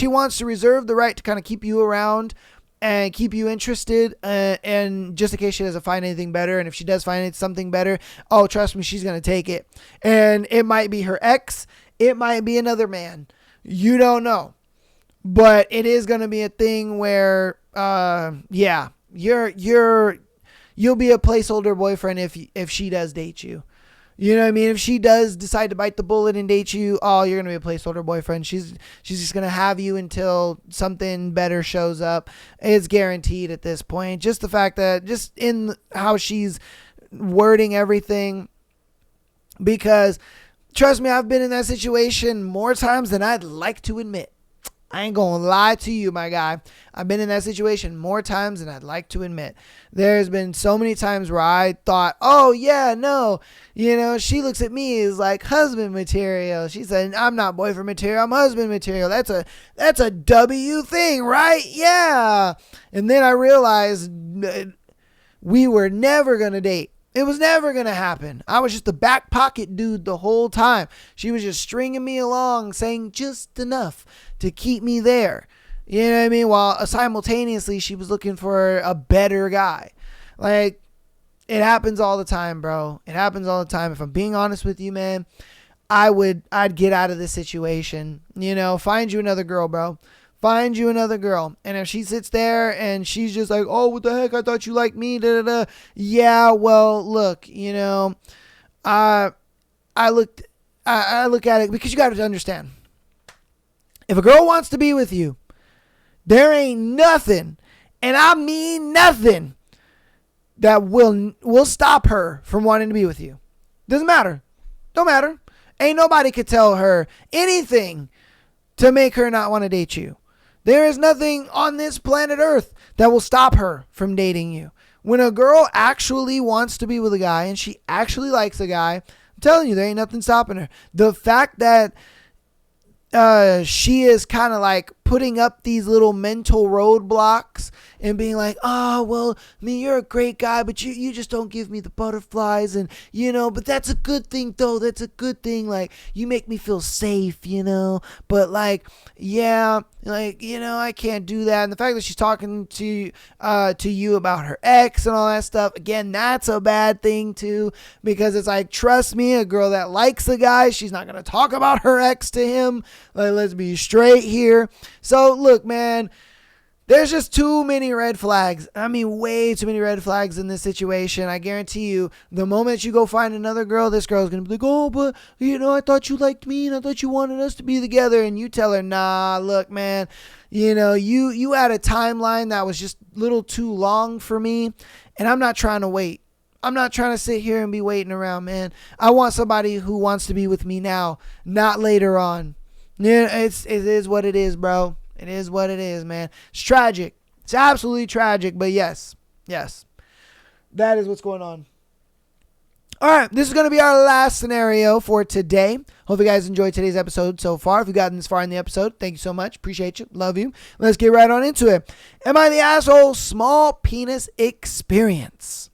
wants to reserve the right to kind of keep you around and keep you interested, and just in case she doesn't find anything better. And if she does find something better, oh, trust me, she's going to take it. And it might be her ex. It might be another man. You don't know. But it is going to be a thing where, you'll be a placeholder boyfriend if she does date you. You know what I mean? If she does decide to bite the bullet and date you, oh, you're going to be a placeholder boyfriend. She's just going to have you until something better shows up. It's guaranteed at this point. Just the fact that, just in how she's wording everything, because trust me, I've been in that situation more times than I'd like to admit. I ain't gonna lie to you, my guy. I've been in that situation more times than I'd like to admit. There's been so many times where I thought, oh yeah, no, she looks at me as like husband material. She said, I'm not boyfriend material, I'm husband material. That's a W thing, right? Yeah. And then I realized we were never gonna date. It was never going to happen. I was just the back pocket dude the whole time. She was just stringing me along, saying just enough to keep me there. You know what I mean? While simultaneously she was looking for a better guy. Like, it happens all the time, bro. It happens all the time. If I'm being honest with you, man, I'd get out of this situation. Find you another girl, bro. Find you another girl. And if she sits there and she's just like, oh, what the heck? I thought you liked me. Da, da, da. Yeah, well, look, I look at it because you got to understand. If a girl wants to be with you, there ain't nothing, and I mean nothing, that will stop her from wanting to be with you. Doesn't matter. Don't matter. Ain't nobody could tell her anything to make her not want to date you. There is nothing on this planet Earth that will stop her from dating you. When a girl actually wants to be with a guy and she actually likes a guy, I'm telling you, there ain't nothing stopping her. The fact that she is kind of like putting up these little mental roadblocks and being like, oh, well, I mean, you're a great guy, but you just don't give me the butterflies. And, but that's a good thing, though. That's a good thing. Like, you make me feel safe, but like, yeah, like, I can't do that. And the fact that she's talking to you about her ex and all that stuff, again, that's a bad thing too, because it's like, trust me, a girl that likes a guy, she's not going to talk about her ex to him. Like, let's be straight here. So look, man, there's just too many red flags. I mean, way too many red flags in this situation. I guarantee you, the moment you go find another girl, this girl's going to be like, oh, but, I thought you liked me and I thought you wanted us to be together. And you tell her, nah, look, man, you had a timeline that was just a little too long for me. And I'm not trying to wait. I'm not trying to sit here and be waiting around, man. I want somebody who wants to be with me now, not later on. Yeah, it is what it is, bro. It is what it is, man. It's tragic. It's absolutely tragic, but yes, that is what's going on. All right, this is going to be our last scenario for today. Hope you guys enjoyed today's episode so far. If you've gotten this far in the episode, thank you so much. Appreciate you. Love you. Let's get right on into it. Am I the asshole? Small penis experience.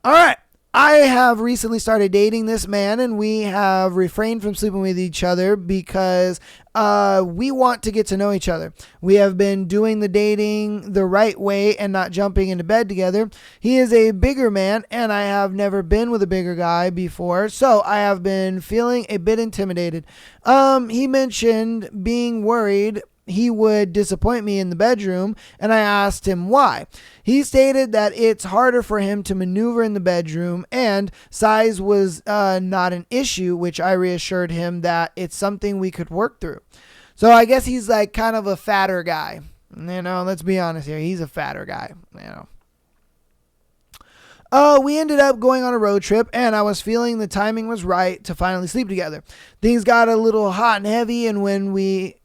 All right. I have recently started dating this man, and we have refrained from sleeping with each other because we want to get to know each other. We have been doing the dating the right way and not jumping into bed together. He is a bigger man, and I have never been with a bigger guy before, so I have been feeling a bit intimidated. He mentioned being worried he would disappoint me in the bedroom, and I asked him why. He stated that it's harder for him to maneuver in the bedroom and size was not an issue, which I reassured him that it's something we could work through. So I guess he's like kind of a fatter guy. Let's be honest here. He's a fatter guy, We ended up going on a road trip, and I was feeling the timing was right to finally sleep together. Things got a little hot and heavy, and when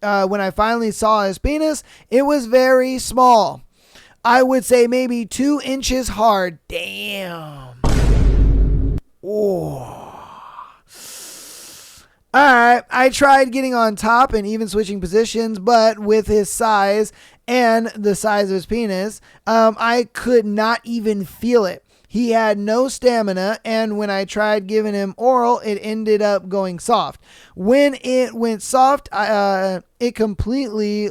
I finally saw his penis, it was very small. I would say maybe 2 inches hard. Damn. Oh. Alright, I tried getting on top and even switching positions, but with his size and the size of his penis, I could not even feel it. He had no stamina, and when I tried giving him oral, it ended up going soft. When it went soft, it completely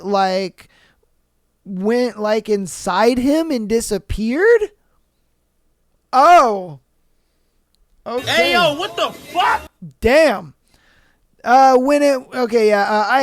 went inside him and disappeared. Oh. Okay. Hey, yo, what the fuck? Damn. I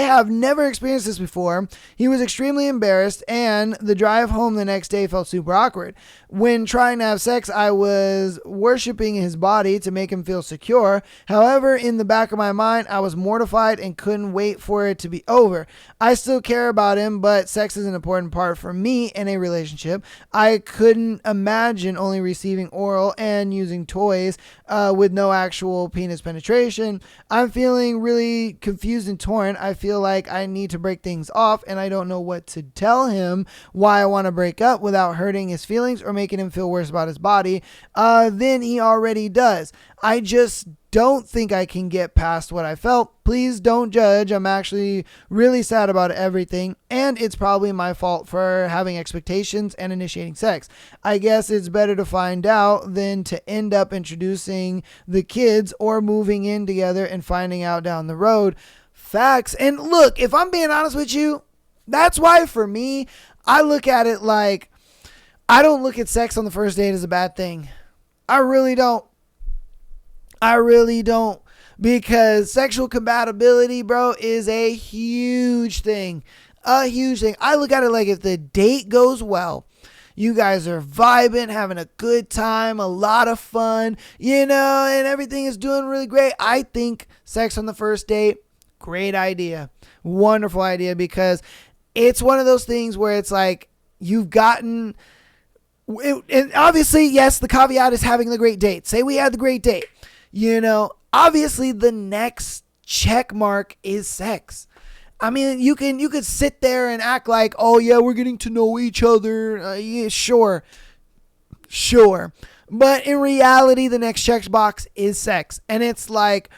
have never experienced this before. He was extremely embarrassed, and the drive home the next day felt super awkward. When trying to have sex, I was worshiping his body to make him feel secure. However, in the back of my mind, I was mortified and couldn't wait for it to be over. I still care about him, but sex is an important part for me in a relationship. I couldn't imagine only receiving oral and using toys with no actual penis penetration. I'm feeling really confused and torn. I feel like I need to break things off, and I don't know what to tell him why I want to break up without hurting his feelings or making him feel worse about his body than he already does. I just don't think I can get past what I felt. Please don't judge. I'm actually really sad about everything, and it's probably my fault for having expectations and initiating sex. I guess it's better to find out than to end up introducing the kids or moving in together and finding out down the road. Facts. And look, if I'm being honest with you, that's why for me, I look at it like I don't look at sex on the first date as a bad thing. I really don't. Because sexual compatibility, bro, is a huge thing. A huge thing. I look at it like if the date goes well, you guys are vibing, having a good time, a lot of fun, and everything is doing really great. I think sex on the first date, great idea. Wonderful idea, because it's one of those things where it's like you've gotten... And obviously, yes, the caveat is having the great date. Say we had the great date. Obviously the next check mark is sex. I mean, you could sit there and act like, oh yeah, we're getting to know each other. Yeah, sure. But in reality, the next checkbox is sex. And it's like,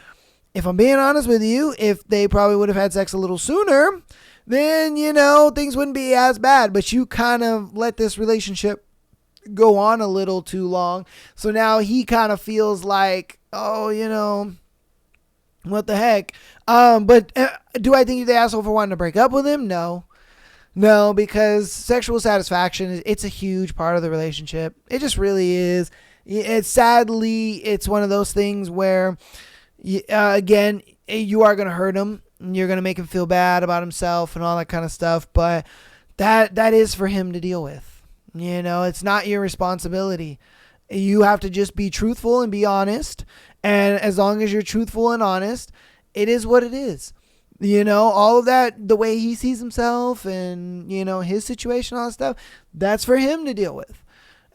if I'm being honest with you, if they probably would have had sex a little sooner, then, things wouldn't be as bad. But you kind of let this relationship go on a little too long. So now he kind of feels like, oh, what the heck? But do I think he's the asshole for wanting to break up with him? No, because sexual satisfaction it's a huge part of the relationship. It just really is. Sadly, it's one of those things where, again, you are going to hurt him. And you're going to make him feel bad about himself and all that kind of stuff. But that is for him to deal with. It's not your responsibility. You have to just be truthful and be honest. And as long as you're truthful and honest, it is what it is. All of that, the way he sees himself and, his situation, all that stuff, that's for him to deal with.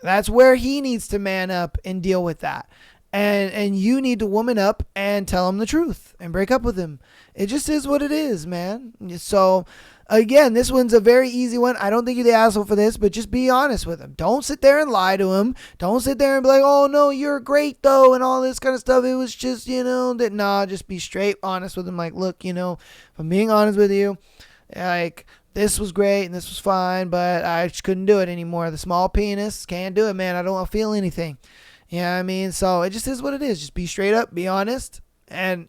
That's where he needs to man up and deal with that. And you need to woman up and tell him the truth and break up with him. It just is what it is, man. So, again, this one's a very easy one. I don't think you're the asshole for this, but just be honest with him. Don't sit there and lie to him. Don't sit there and be like, oh, no, you're great, though, and all this kind of stuff. It was just, just be straight honest with him. Like, look, if I'm being honest with you, like, this was great and this was fine, but I just couldn't do it anymore. The small penis, can't do it, man. I don't feel anything. You know what I mean? So it just is what it is. Just be straight up, be honest, and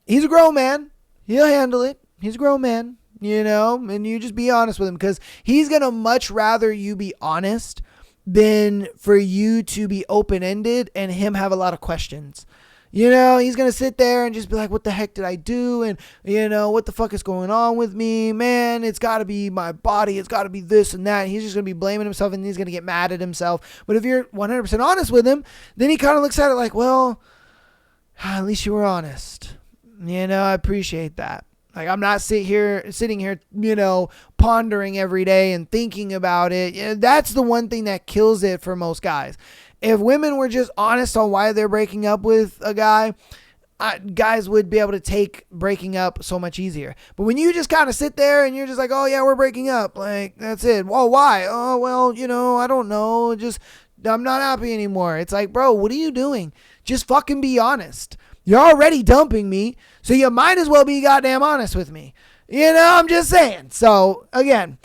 he's a grown man. He'll handle it. He's a grown man. And you just be honest with him, because he's going to much rather you be honest than for you to be open-ended and him have a lot of questions. He's going to sit there and just be like, what the heck did I do? And, what the fuck is going on with me? Man, it's got to be my body. It's got to be this and that. And he's just going to be blaming himself, and he's going to get mad at himself. But if you're 100% honest with him, then he kind of looks at it like, well, at least you were honest. I appreciate that. Like, I'm not sitting here, pondering every day and thinking about it. That's the one thing that kills it for most guys. If women were just honest on why they're breaking up with a guy, guys would be able to take breaking up so much easier. But when you just kind of sit there and you're just like, oh yeah, we're breaking up, like that's it. Well, why? Oh well, I don't know. Just I'm not happy anymore. It's like, bro, what are you doing? Just fucking be honest. You're already dumping me, so you might as well be goddamn honest with me. I'm just saying. So again,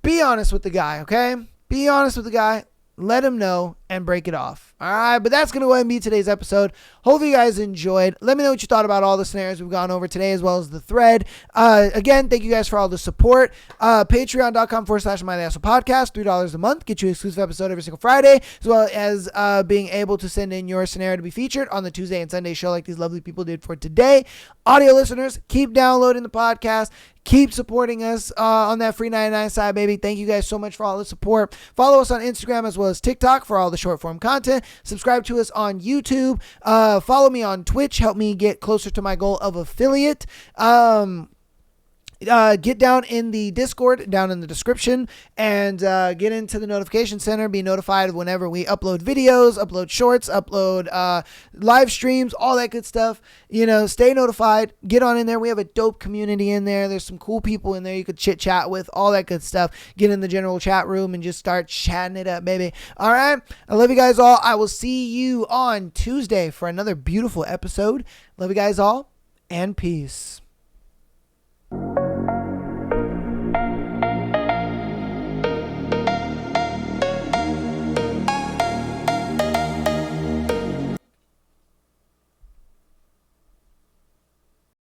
be honest with the guy, okay? Be honest with the guy. Let him know and break it off. All right, but that's going to go ahead and be today's episode. Hopefully you guys enjoyed. Let me know what you thought about all the scenarios we've gone over today as well as the thread. Again, thank you guys for all the support. Patreon.com/MyLassoPodcast. $3 a month. Get you an exclusive episode every single Friday, as well as being able to send in your scenario to be featured on the Tuesday and Sunday show like these lovely people did for today. Audio listeners, keep downloading the podcast. Keep supporting us on that free 99 side, baby. Thank you guys so much for all the support. Follow us on Instagram as well as TikTok for all the short form content. Subscribe to us on YouTube. Follow me on Twitch. Help me get closer to my goal of affiliate. Get down in the Discord, down in the description, and get into the notification center. Be notified whenever we upload videos, upload shorts, upload live streams, all that good stuff. Stay notified. Get on in there. We have a dope community in there. There's some cool people in there you could chit chat with, all that good stuff. Get in the general chat room and just start chatting it up, baby. All right. I love you guys all. I will see you on Tuesday for another beautiful episode. Love you guys all, and peace.